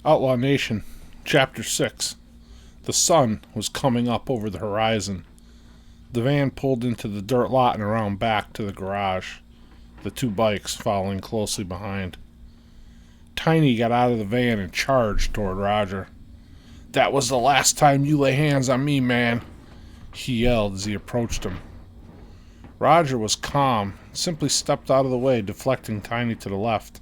Outlaw Nation, Chapter 6. The sun was coming up over the horizon. The van pulled into the dirt lot and around back to the garage, the two bikes following closely behind. Tiny got out of the van and charged toward Roger. "That was the last time you lay hands on me, man," he yelled as he approached him. Roger was calm, simply stepped out of the way, deflecting Tiny to the left,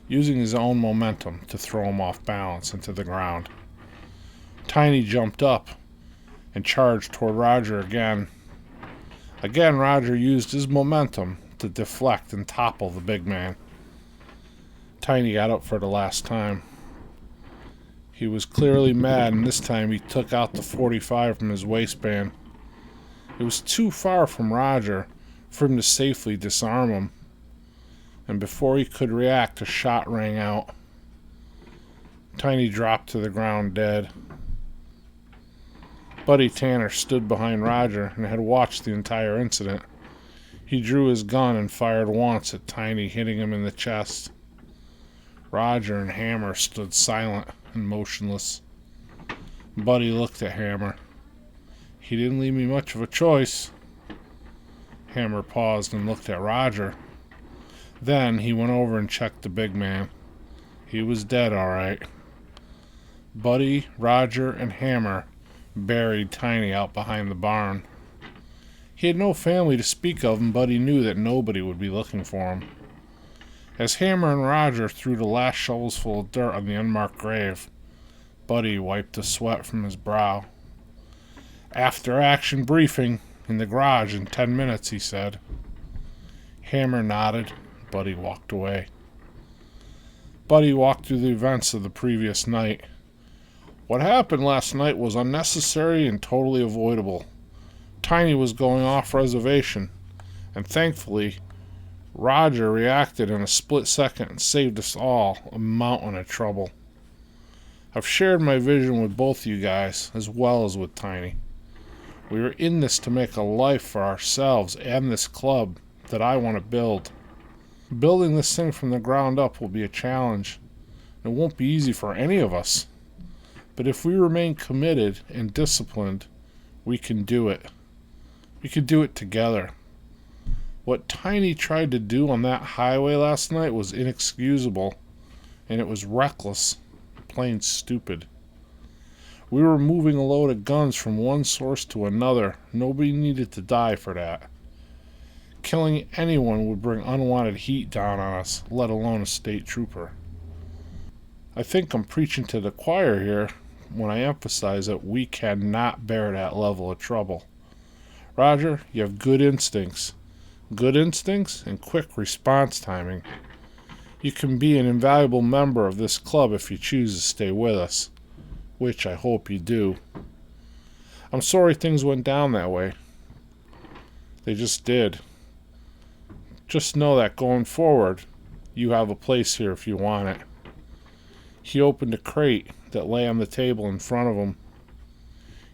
using his own momentum to throw him off balance into the ground. Tiny jumped up and charged toward Roger again. Again, Roger used his momentum to deflect and topple the big man. Tiny got up for the last time. He was clearly mad, and this time he took out the .45 from his waistband. It was too far from Roger for him to safely disarm him, and before he could react, a shot rang out. Tiny dropped to the ground dead. Buddy Tanner stood behind Roger and had watched the entire incident. He drew his gun and fired once at Tiny, hitting him in the chest. Roger and Hammer stood silent and motionless. Buddy looked at Hammer. "He didn't leave me much of a choice." Hammer paused and looked at Roger. Then he went over and checked the big man. He was dead, all right. Buddy, Roger, and Hammer buried Tiny out behind the barn. He had no family to speak of, and Buddy knew that nobody would be looking for him. As Hammer and Roger threw the last shovels full of dirt on the unmarked grave, Buddy wiped the sweat from his brow. "After action briefing in the garage in 10 minutes, he said. Hammer nodded. Buddy walked away. Buddy walked through the events of the previous night. What happened last night was unnecessary and totally avoidable. Tiny was going off reservation, and thankfully, Roger reacted in a split second and saved us all a mountain of trouble. I've shared my vision with both you guys, as well as with Tiny. We are in this to make a life for ourselves and this club that I want to build. Building this thing from the ground up will be a challenge. It won't be easy for any of us. But if we remain committed and disciplined, we can do it. We can do it together. What Tiny tried to do on that highway last night was inexcusable, and it was reckless, plain stupid. We were moving a load of guns from one source to another. Nobody needed to die for that. Killing anyone would bring unwanted heat down on us, let alone a state trooper. I think I'm preaching to the choir here when I emphasize that we cannot bear that level of trouble. Roger, you have good instincts. Good instincts and quick response timing. You can be an invaluable member of this club if you choose to stay with us, which I hope you do. I'm sorry things went down that way. They just did. Just know that going forward, you have a place here if you want it. He opened a crate that lay on the table in front of him.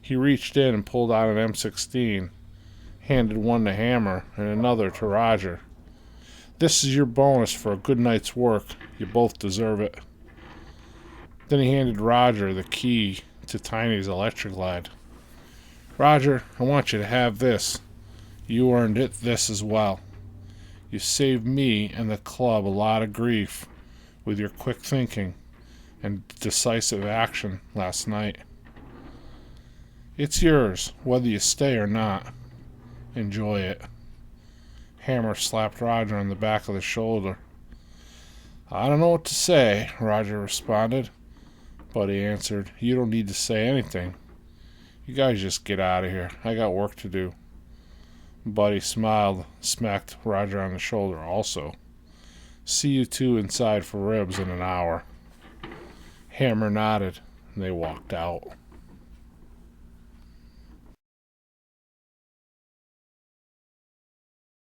He reached in and pulled out an M16, handed one to Hammer and another to Roger. "This is your bonus for a good night's work. You both deserve it." Then he handed Roger the key to Tiny's electric glide. "Roger, I want you to have this. You earned this as well. You saved me and the club a lot of grief with your quick thinking and decisive action last night. It's yours, whether you stay or not. Enjoy it." Hammer slapped Roger on the back of the shoulder. "I don't know what to say," Roger responded. Buddy answered, "You don't need to say anything. You guys just get out of here. I got work to do." Buddy smiled, smacked Roger on the shoulder also. "See you two inside for ribs in an hour." Hammer nodded, and they walked out.